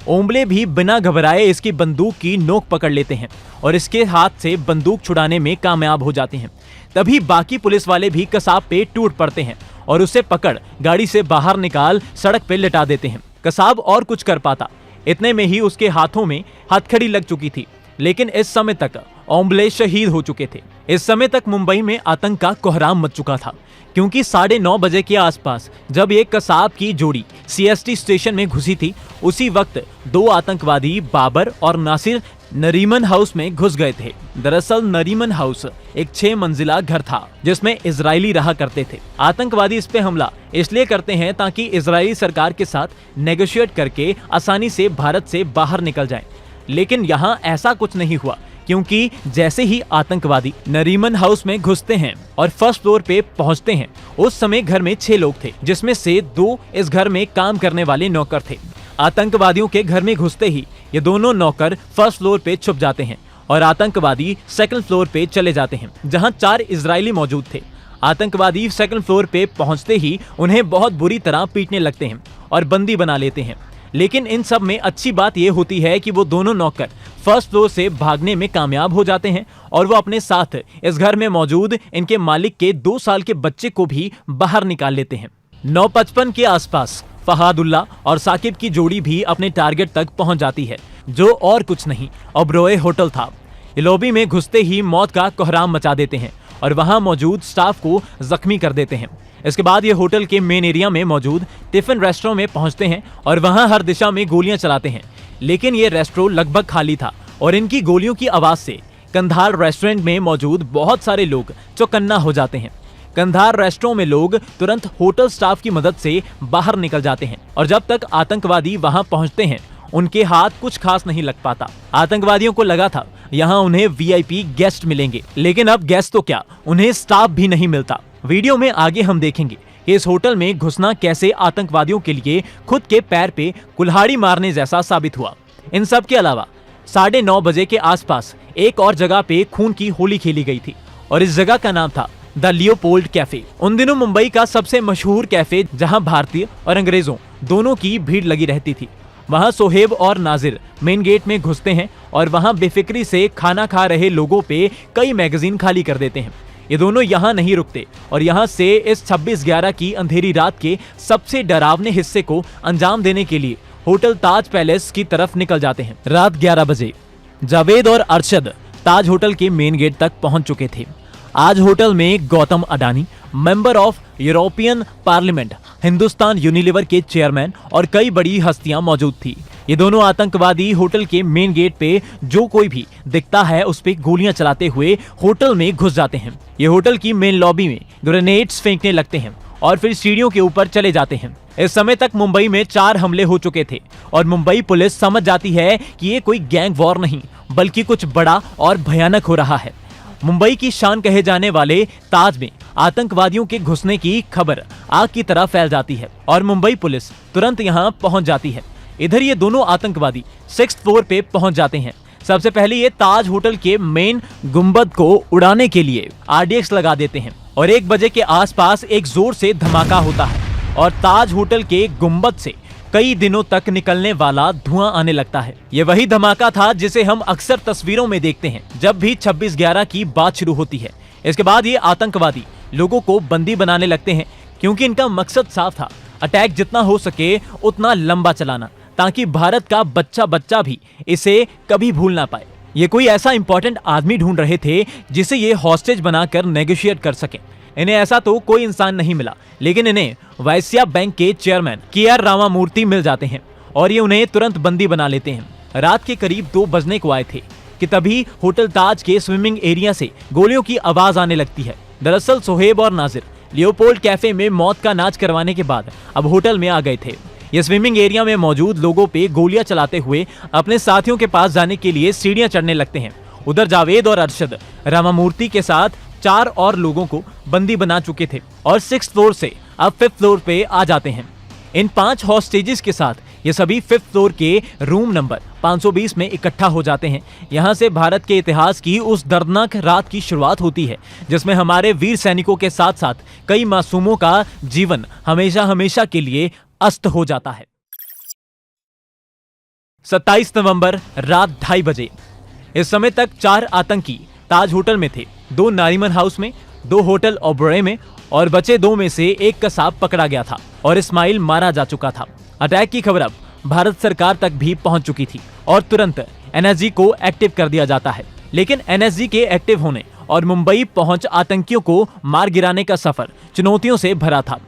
ओम्बले भी बिना घबराए इसकी बंदूक की नोक पकड़ लेते हैं और इसके हाथ से बंदूक छुड़ाने में कामयाब हो जाते हैं। तभी बाकी पुलिस वाले भी कसाब पे टूट पड़ते हैं और उसे पकड़ गाड़ी से बाहर निकाल सड़क पे लिटा देते हैं। कसाब और कुछ कर पाता, इतने में ही उसके हाथों में हथकड़ी लग चुकी थी, लेकिन इस समय तक ओम्बले शहीद हो चुके थे। इस समय तक मुंबई में आतंक का कोहराम मच चुका था, क्योंकि 9:30 बजे के आसपास जब एक कसाब की जोड़ी CST स्टेशन में घुसी थी, उसी वक्त 2 आतंकवादी बाबर और नासिर नरीमन हाउस में घुस गए थे। दरअसल नरीमन हाउस एक 6 मंजिला घर था जिसमें इजरायली रहा करते थे। आतंकवादी इस पे हमला इसलिए करते हैं ताकि इजरायली सरकार के साथ नेगोशिएट करके आसानी से भारत से बाहर निकल जाएं। लेकिन यहाँ ऐसा कुछ नहीं हुआ, क्योंकि जैसे ही आतंकवादी नरीमन हाउस में घुसते हैं और फर्स्ट फ्लोर पे पहुंचते हैं, उस समय घर में 6 लोग थे, जिसमें से 2 इस घर में काम करने वाले नौकर थे। आतंकवादियों के घर में घुसते ही ये दोनों नौकर फर्स्ट फ्लोर पे छुप जाते हैं और आतंकवादी सेकंड फ्लोर पे चले जाते हैं, जहां 4 इजरायली मौजूद थे। आतंकवादी सेकंड फ्लोर पे पहुंचते ही उन्हें बहुत बुरी तरह पीटने लगते हैं और बंदी बना लेते हैं। लेकिन इन सब में अच्छी बात यह होती है कि वो दोनों नौकर फर्स्ट फ्लोर से भागने में कामयाब हो जाते हैं और वो अपने साथ इस घर में मौजूद इनके मालिक के 2 साल के बच्चे को भी बाहर निकाल लेते हैं। 9:55 के आसपास फहादुल्ला और साकिब की जोड़ी भी अपने टारगेट तक पहुंच जाती है, जो और कुछ नहीं ओबरॉय होटल था। ये लॉबी में घुसते ही मौत का कोहराम मचा देते हैं और वहां मौजूद स्टाफ को जख्मी कर देते हैं। इसके बाद ये होटल के मेन एरिया में मौजूद टिफिन रेस्टोरेंट में पहुंचते हैं और वहां हर दिशा में गोलियां चलाते हैं, लेकिन ये रेस्टोरेंट लगभग खाली था और इनकी गोलियों की आवाज से कंधार रेस्टोरेंट में मौजूद बहुत सारे लोग चौकन्ना हो जाते हैं। कंधार रेस्टोरेंट में लोग तुरंत होटल स्टाफ की मदद से बाहर निकल जाते हैं और जब तक आतंकवादी वहां पहुंचते हैं उनके हाथ कुछ खास नहीं लग पाता। आतंकवादियों को लगा था यहाँ उन्हें वीआईपी गेस्ट मिलेंगे, लेकिन अब गेस्ट तो क्या, उन्हें स्टाफ भी नहीं मिलता। वीडियो में आगे हम देखेंगे कि इस होटल में घुसना कैसे आतंकवादियों के लिए खुद के पैर पे कुल्हाड़ी मारने जैसा साबित हुआ। इन सब के अलावा 9:30 बजे के आसपास एक और जगह पे खून की होली खेली गई थी और इस जगह का नाम था द लियोपोल्ड कैफे। उन दिनों मुंबई का सबसे मशहूर कैफे, जहां भारतीय और अंग्रेजों दोनों की भीड़ लगी रहती थी। वहां सोहेब और नाजिर मेन गेट में घुसते हैं और वहां बेफिक्री से खाना खा रहे लोगों पे कई मैगजीन खाली कर देते हैं। ये दोनों यहाँ नहीं रुकते और यहाँ से इस 26/11 की अंधेरी रात के सबसे डरावने हिस्से को अंजाम देने के लिए होटल ताज पैलेस की तरफ निकल जाते हैं। रात 11 बजे जावेद और अरशद ताज होटल के मेन गेट तक पहुंच चुके थे। आज होटल में Gautam Adani, member of European parliament, Hindustan Unilever के चेयरमैन और कई बड़ी हस्तियां मौजूद थी। ये दोनों आतंकवादी होटल के मेन गेट पे जो कोई भी दिखता है उस पे गोलियां चलाते हुए होटल में घुस जाते हैं। ये होटल की मेन लॉबी में ग्रेनेड्स फेंकने लगते हैं और फिर सीढ़ियों के ऊपर चले जाते हैं। इस समय तक मुंबई में 4 हमले हो चुके थे और मुंबई पुलिस समझ जाती है कि ये कोई गैंग वॉर नहीं बल्कि कुछ बड़ा और भयानक हो रहा है। मुंबई की शान कहे जाने वाले ताज में आतंकवादियों के घुसने की खबर आग की तरह फैल जाती है और मुंबई पुलिस तुरंत यहां पहुंच जाती है। इधर ये दोनों आतंकवादी 6th फ्लोर पे पहुंच जाते हैं। सबसे पहले ये ताज होटल के मेन गुंबद को उड़ाने के लिए RDX लगा देते हैं और 1 बजे के आसपास एक जोर से धमाका होता है और ताज होटल के गुंबद से कई दिनों तक निकलने वाला धुआं आने लगता है। ये वही धमाका था जिसे हम अक्सर तस्वीरों में देखते हैं जब भी 26/11 की बात शुरू होती है। इसके बाद ये आतंकवादी लोगों को बंदी बनाने लगते हैं क्योंकि इनका मकसद साफ था, अटैक जितना हो सके उतना लंबा चलाना ताकि भारत का बच्चा भी इसे कभी भूल ना पाए। ये कोई ऐसा इंपॉर्टेंट आदमी ढूंढ रहे थे जिसे ये हॉस्टेज बनाकर नेगोशिएट कर सके। इन्हें ऐसा तो कोई इंसान नहीं मिला, लेकिन इन्हें वैश्या बैंक के चेयरमैन KR रामामूर्ति मिल जाते हैं और ये उन्हें तुरंत बंदी बना लेते हैं। रात के करीब 2 बजने को आए थे कि तभी होटल ताज के स्विमिंग एरिया से गोलियों की आवाज आने लगती है। दरअसल सोहेब और नाजिर लियोपोल्ड कैफे में मौत का नाच करवाने के बाद अब होटल में आ गए थे। ये स्विमिंग एरिया में मौजूद लोगों पे गोलियां चलाते हुए अपने साथियों के पास जाने के लिए सीढ़ियां चढ़ने लगते हैं। उधर जावेद और अरशद रामामूर्ति के साथ 4 और लोगों को बंदी बना चुके थे और 6th फ्लोर से अब 5th फ्लोर पे आ जाते हैं। इन 5 हॉस्टेजेस के साथ ये सभी 5th फ्लोर के रूम नंबर 520 में इकट्ठा हो जाते हैं। यहाँ से भारत के इतिहास की उस दर्दनाक रात की शुरुआत होती है जिसमें हमारे वीर सैनिकों के साथ साथ कई मासूमों का जीवन हमेशा हमेशा के लिए अस्त हो जाता है। 27 नवंबर रात 2:30 बजे इस समय तक 4 आतंकी ताज होटल में थे, 2 नारीमन हाउस में, 2 होटल ओबरॉय में और बचे 2 में से एक कसाब पकड़ा गया था और इस्माइल मारा जा चुका था। अटैक की खबर अब भारत सरकार तक भी पहुंच चुकी थी और तुरंत NSG को एक्टिव कर दिया जाता है। लेकिन NSG के एक्टिव होने और मुंबई पहुंच आतंकियों को मार गिराने का सफर चुनौतियों से भरा था।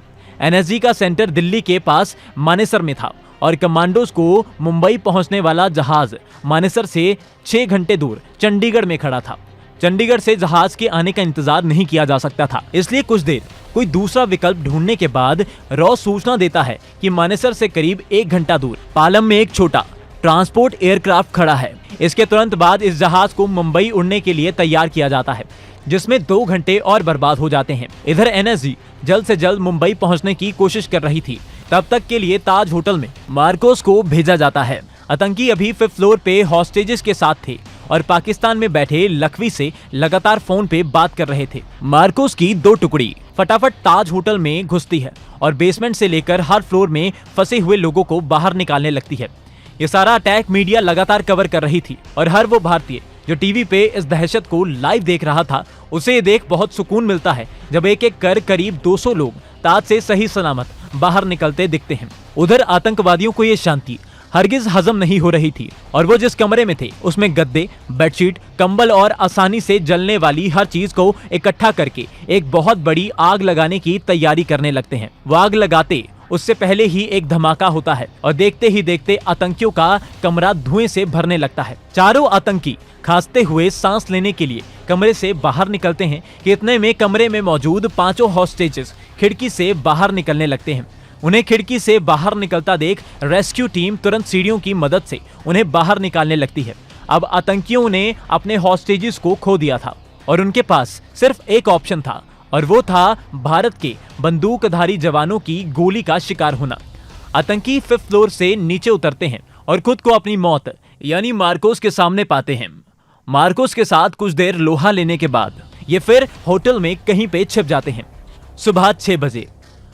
NSG का सेंटर दिल्ली के पास मानेसर में था और कमांडोज को मुंबई पहुंचने वाला जहाज मानेसर से 6 घंटे दूर चंडीगढ़ में खड़ा था। चंडीगढ़ से जहाज के आने का इंतजार नहीं किया जा सकता था, इसलिए कुछ देर कोई दूसरा विकल्प ढूंढने के बाद रॉ सूचना देता है कि मानेसर से करीब 1 घंटा दूर पालम में एक छोटा ट्रांसपोर्ट एयरक्राफ्ट खड़ा है। इसके तुरंत बाद इस जहाज को मुंबई उड़ने के लिए तैयार किया जाता है, जिसमें 2 घंटे और बर्बाद हो जाते हैं। इधर NSG जल्द से जल्द मुंबई पहुंचने की कोशिश कर रही थी। तब तक के लिए ताज होटल में मार्कोस को भेजा जाता है। आतंकी अभी 5th फ्लोर पे हॉस्टेजेस के साथ थे और पाकिस्तान में बैठे लखवी से लगातार फोन पे बात कर रहे थे। मार्कोस की 2 टुकड़ी फटाफट ताज होटल में घुसती है और बेसमेंट से लेकर हर फ्लोर में फंसे हुए लोगों को बाहर निकालने लगती है। ये सारा अटैक मीडिया लगातार कवर कर रही थी और हर वो भारतीय जो टीवी पे इस दहशत को लाइव देख रहा था, उसे देख बहुत सुकून मिलता है जब एक एक कर करीब 200 लोग ताज से सही सलामत बाहर निकलते दिखते हैं। उधर आतंकवादियों को ये शांति हरगिज हजम नहीं हो रही थी और वो जिस कमरे में थे उसमें गद्दे, बेडशीट, कंबल और आसानी से जलने वाली हर चीज को इकट्ठा करके एक बहुत बड़ी आग लगाने की तैयारी करने लगते हैं। वो आग लगाते उससे पहले ही एक धमाका होता है और देखते ही देखते आतंकियों का कमरा धुएं से भरने लगता है। चारों आतंकी खांसते हुए सांस लेने के लिए कमरे से बाहर निकलते हैं कि इतने में कमरे में मौजूद पांचों हॉस्टेजेस खिड़की से बाहर निकलने लगते हैं। उन्हें खिड़की से बाहर निकलता देख रेस्क्यू टीम तुरंत सीढ़ियों की मदद से उन्हें बाहर निकालने लगती है। अब आतंकियों ने अपने हॉस्टेजेस को खो दिया था और उनके पास सिर्फ एक ऑप्शन था और वो था भारत के बंदूकधारी जवानों की गोली का शिकार होना। आतंकी 5th फ्लोर से नीचे उतरते हैं और खुद को अपनी मौत यानी मार्कोस के सामने पाते हैं। मार्कोस के साथ कुछ देर लोहा लेने के बाद ये फिर होटल में कहीं पे छिप जाते हैं। सुबह 6 बजे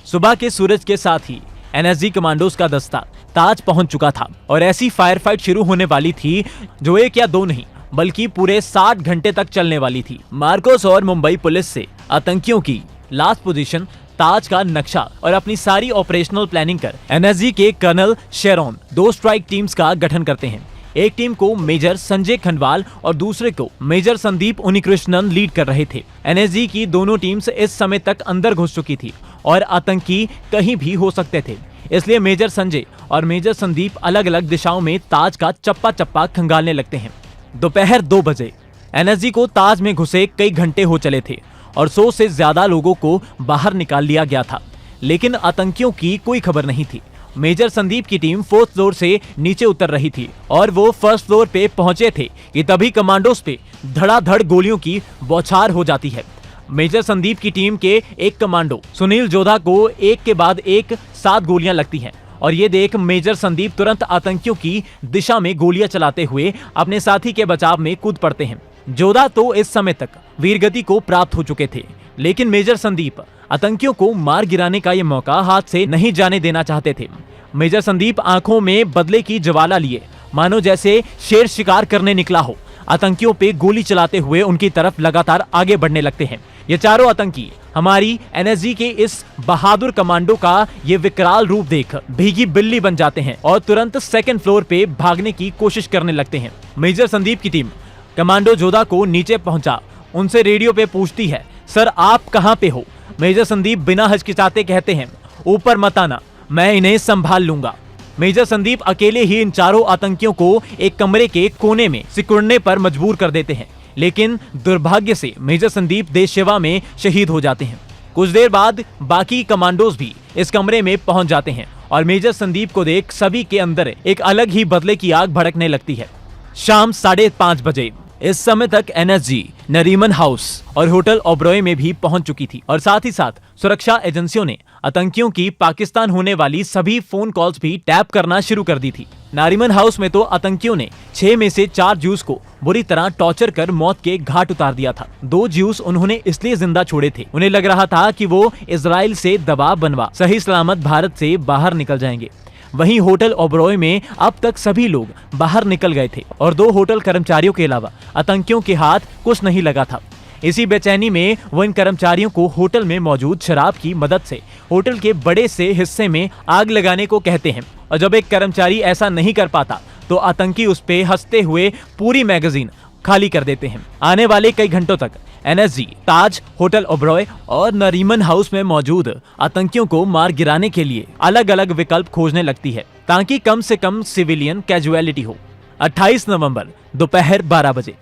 सुबह के सूरज के साथ ही एनएसजी कमांडोज का दस्ता ताज पहुंच चुका था और ऐसी फायर फाइट शुरू होने वाली थी जो 1 या 2 नहीं बल्कि पूरे 60 घंटे तक चलने वाली थी। मार्कोस और मुंबई पुलिस से आतंकियों की लास्ट पोजीशन, ताज का नक्शा और अपनी सारी ऑपरेशनल प्लानिंग कर एनएसजी के कर्नल शेरोन 2 स्ट्राइक टीम्स का गठन करते हैं। एक टीम को मेजर संजय खंडवाल और दूसरे को मेजर संदीप उनिकृष्णन लीड कर रहे थे। एनएसजी की दोनों टीम्स इस समय तक अंदर घुस चुकी थी और आतंकी कहीं भी हो सकते थे, इसलिए मेजर संजय और मेजर संदीप अलग अलग दिशाओं में ताज का चप्पा चप्पा खंगालने लगते हैं। दोपहर 2 बजे एनएसजी को ताज में घुसे कई घंटे हो चले थे और 100 से ज्यादा लोगों को बाहर निकाल लिया गया था, लेकिन आतंकियों की कोई खबर नहीं थी। मेजर संदीप की टीम 4th फ्लोर से नीचे उतर रही थी और वो 1st फ्लोर पे पहुंचे थे कि तभी कमांडोज पे धड़ाधड़ गोलियों की बौछार हो जाती है। मेजर संदीप की टीम के एक कमांडो सुनील जोधा को एक के बाद एक 7 गोलियां लगती हैं और ये देख मेजर संदीप तुरंत आतंकियों की दिशा में गोलियां चलाते हुए अपने साथी के बचाव में कूद पड़ते हैं। जोधा तो इस समय तक वीरगति को प्राप्त हो चुके थे, लेकिन मेजर संदीप आतंकियों को मार गिराने का ये मौका हाथ से नहीं जाने देना चाहते थे। मेजर संदीप आंखों में बदले की ज्वाला लिए मानो जैसे शेर शिकार करने निकला हो, आतंकियों पे गोली चलाते हुए उनकी तरफ लगातार आगे बढ़ने लगते हैं। ये चारों आतंकी हमारी एनएसजी के इस बहादुर कमांडो का ये विकराल रूप देख भीगी बिल्ली बन जाते हैं और तुरंत 2nd फ्लोर पे भागने की कोशिश करने लगते हैं। मेजर संदीप की टीम कमांडो जोधा को नीचे पहुंचा उनसे रेडियो पे पूछती है, सर आप कहां पे हो? मेजर संदीप बिना हिचकिचाते कहते हैं, ऊपर मत आना, मैं इन्हें संभाल लूंगा। मेजर संदीप अकेले ही इन चारों आतंकियों को एक कमरे के कोने में सिकुड़ने पर मजबूर कर देते हैं, लेकिन दुर्भाग्य से मेजर संदीप देश सेवा में शहीद हो जाते हैं। कुछ देर बाद बाकी कमांडोज भी इस कमरे में पहुंच जाते हैं और मेजर संदीप को देख सभी के अंदर एक अलग ही बदले की आग भड़कने लगती है। शाम 5:30 बजे इस समय तक एनएसजी नरीमन हाउस और होटल ओबरॉय में भी पहुंच चुकी थी और साथ ही साथ सुरक्षा एजेंसियों ने आतंकियों की पाकिस्तान होने वाली सभी फोन कॉल्स भी टैप करना शुरू कर दी थी। नारीमन हाउस में तो आतंकियों ने 6 में से 4 ज्यूस को बुरी तरह टॉर्चर कर मौत के घाट उतार दिया था। 2 ज्यूस उन्होंने इसलिए जिंदा छोड़े थे, उन्हें लग रहा था कि वो इजराइल से दबाव बनवा सही सलामत भारत से बाहर निकल जाएंगे। वहीं होटल ओबरॉय में अब तक सभी लोग बाहर निकल गए थे और 2 होटल कर्मचारियों के अलावा आतंकियों के हाथ कुछ नहीं लगा था। इसी बेचैनी में वो इन कर्मचारियों को होटल में मौजूद शराब की मदद से होटल के बड़े से हिस्से में आग लगाने को कहते हैं और जब एक कर्मचारी ऐसा नहीं कर पाता तो आतंकी उस पे हंसते हुए पूरी मैगजीन खाली कर देते हैं। आने वाले कई घंटों तक एनएसजी ताज, होटल ओबरॉय और नरीमन हाउस में मौजूद आतंकियों को मार गिराने के लिए अलग अलग विकल्प खोजने लगती है ताकि कम से कम सिविलियन कैजुअलिटी हो। 28 नवंबर दोपहर 12 बजे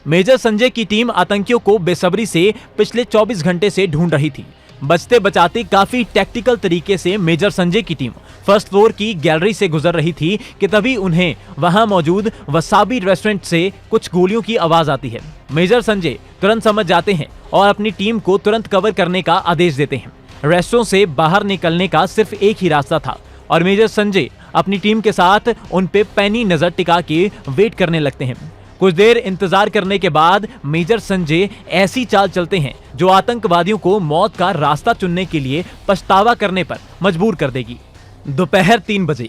मेजर संजय की टीम आतंकियों को बेसब्री से पिछले 24 घंटे से ढूंढ रही थी। बचते बचाते काफी टैक्टिकल तरीके से मेजर संजय की टीम 1st फ्लोर की गैलरी से गुजर रही थी कि तभी उन्हें वहां मौजूद वसाबी रेस्टोरेंट से कुछ गोलियों की आवाज आती है। मेजर संजय तुरंत समझ जाते हैं और अपनी टीम को तुरंत कवर करने का आदेश देते हैं। रेस्टोरेंट से बाहर निकलने का सिर्फ एक ही रास्ता था और मेजर संजय अपनी टीम के साथ उन पे पैनी नजर टिका के वेट करने लगते हैं। कुछ देर इंतजार करने के बाद मेजर संजय ऐसी चाल चलते हैं जो आतंकवादियों को मौत का रास्ता चुनने के लिए पछतावा करने पर मजबूर कर देगी। दोपहर 3 बजे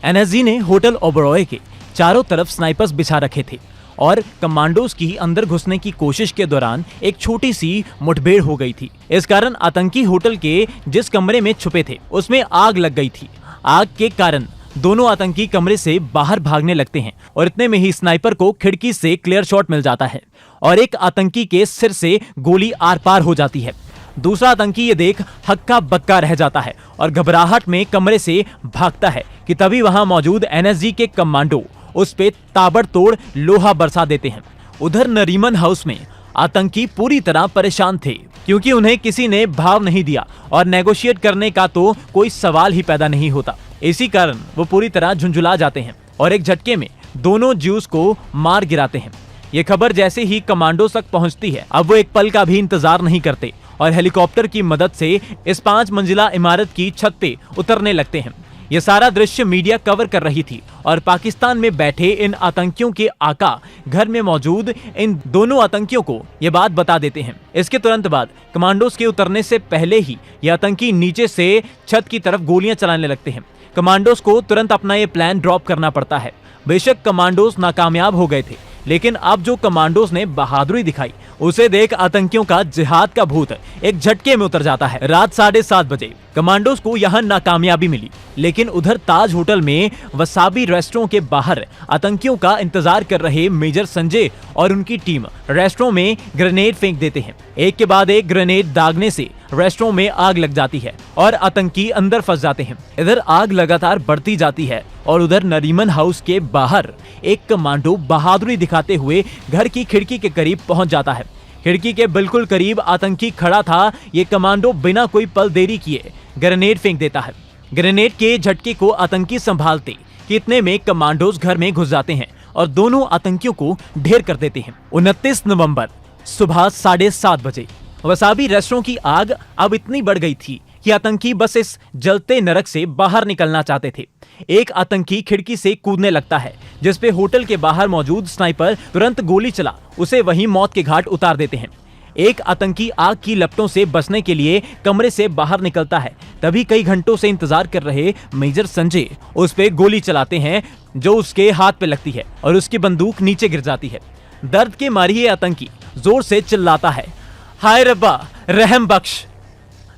एनएसजी ने होटल ओबरॉय के चारों तरफ स्नाइपर्स बिछा रखे थे और कमांडोज की अंदर घुसने की कोशिश के दौरान एक छोटी सी मुठभेड़ हो गई थी। इस कारण आतंकी होटल के जिस कमरे में छुपे थे उसमें आग लग गई थी। आग के कारण दोनों आतंकी कमरे से बाहर भागने लगते हैं और इतने में ही स्नाइपर को खिड़की से क्लियर शॉट मिल जाता है और एक आतंकी के सिर से गोली आर पार हो जाती है। दूसरा आतंकी ये देख हक्का बक्का रह जाता है और घबराहट में कमरे से भागता है कि तभी वहां मौजूद एनएसजी के कमांडो उस पे ताबड़तोड़ लोहा बरसा देते हैं। उधर नरीमन हाउस में आतंकी पूरी तरह परेशान थे क्योंकि उन्हें किसी ने भाव नहीं दिया और नेगोशिएट करने का तो कोई सवाल ही पैदा नहीं होता। इसी कारण वो पूरी तरह झुंझुला जाते हैं और एक झटके में दोनों ज्यूज को मार गिराते हैं। ये खबर जैसे ही कमांडो तक पहुंचती है, अब वो एक पल का भी इंतजार नहीं करते और हेलीकॉप्टर की मदद से इस 5 मंजिला इमारत की छत पे उतरने लगते हैं। ये सारा दृश्य मीडिया कवर कर रही थी और पाकिस्तान में बैठे इन आतंकियों के आका घर में मौजूद इन दोनों आतंकियों को ये बात बता देते हैं। इसके तुरंत बाद कमांडोज के उतरने से पहले ही ये आतंकी नीचे से छत की तरफ गोलियां चलाने लगते हैं। कमांडोज को तुरंत अपना ये प्लान ड्रॉप करना पड़ता है। बेशक कमांडोज नाकामयाब हो गए थे, लेकिन अब जो कमांडोज ने बहादुरी दिखाई उसे देख आतंकियों का जिहाद का भूत एक झटके में उतर जाता है। रात 7:30 बजे कमांडोज को यहाँ नाकामयाबी मिली, लेकिन उधर ताज होटल में वसाबी रेस्टोरेंट के बाहर आतंकियों का इंतजार कर रहे मेजर संजय और उनकी टीम रेस्टोरेंट में ग्रेनेड फेंक देते हैं। एक के बाद एक ग्रेनेड दागने से रेस्टोरेंट में आग लग जाती है और आतंकी अंदर फंस जाते हैं। इधर आग लगातार बढ़ती जाती है और उधर नरीमन हाउस के बाहर एक कमांडो बहादुरी दिखाते हुए घर की खिड़की के करीब पहुंच जाता है। खिड़की के बिल्कुल करीब आतंकी खड़ा था। ये कमांडो बिना कोई पल देरी किए ग्रेनेड फेंक देता है। ग्रेनेड के झटके को आतंकी संभालते कि इतने में कमांडोज घर में घुस जाते हैं और दोनों आतंकियों को ढेर कर देते हैं। 29 नवंबर सुबह 7:30 बजे वसाबी रेस्टोरेंट की आग अब इतनी बढ़ गई थी कि आतंकी बस इस जलते नरक से बाहर निकलना चाहते थे। एक आतंकी खिड़की से कूदने लगता है, जिसपे होटल के बाहर मौजूद स्नाइपर तुरंत गोली चला उसे वहीं मौत के घाट उतार देते हैं। एक आतंकी आग की लपटों से बचने के लिए कमरे से बाहर निकलता है। तभी कई घंटों से इंतजार कर रहे मेजर संजय उस पे गोली चलाते हैं, जो उसके हाथ पे लगती है और उसकी बंदूक नीचे गिर जाती है। दर्द के मारे ये आतंकी जोर से चिल्लाता है, हाय रब्बा रहम बख्श।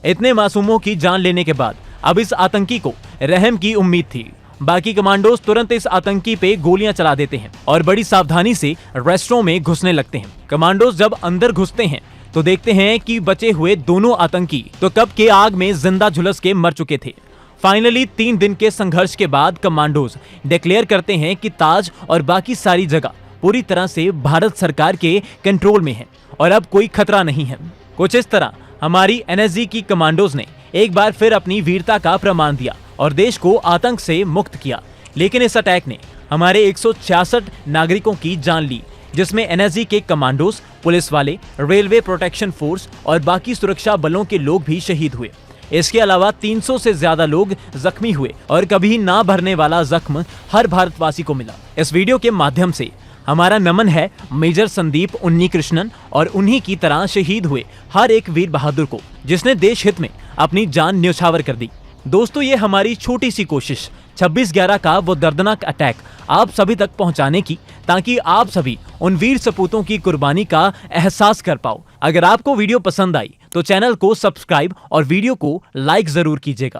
इतने मासूमों की जान लेने के बाद अब इस आतंकी को रहम की उम्मीद थी। बाकी कमांडोज तुरंत इस आतंकी पे गोलियां चला देते हैं और बड़ी सावधानी से रेस्टोरेंट में घुसने लगते हैं। कमांडोज जब अंदर घुसते हैं तो देखते हैं कि बचे हुए दोनों आतंकी तो कब के आग में जिंदा झुलस के मर चुके थे। फाइनली 3 दिन के संघर्ष के बाद कमांडोज डिक्लेयर करते हैं कि ताज और बाकी सारी जगह पूरी तरह से भारत सरकार के कंट्रोल में है और अब कोई खतरा नहीं है। कुछ इस तरह हमारी एनएसजी की कमांडोज ने एक बार फिर अपनी वीरता का प्रमाण दिया और देश को आतंक से मुक्त किया। लेकिन इस अटैक ने हमारे 166 नागरिकों की जान ली, जिसमें एनएसजी के कमांडोज, पुलिस वाले, रेलवे प्रोटेक्शन फोर्स और बाकी सुरक्षा बलों के लोग भी शहीद हुए। इसके अलावा 300 से ज्यादा लोग जख्मी हुए और कभी ना भरने वाला जख्म हर भारतवासी को मिला। इस वीडियो के माध्यम से हमारा नमन है मेजर संदीप उन्नीकृष्णन और उन्हीं की तरह शहीद हुए हर एक वीर बहादुर को, जिसने देश हित में अपनी जान न्यौछावर कर दी। दोस्तों, ये हमारी छोटी सी कोशिश 26/11 का वो दर्दनाक अटैक आप सभी तक पहुंचाने की, ताकि आप सभी उन वीर सपूतों की कुर्बानी का एहसास कर पाओ। अगर आपको वीडियो पसंद आई तो चैनल को सब्सक्राइब और वीडियो को लाइक जरूर कीजिएगा।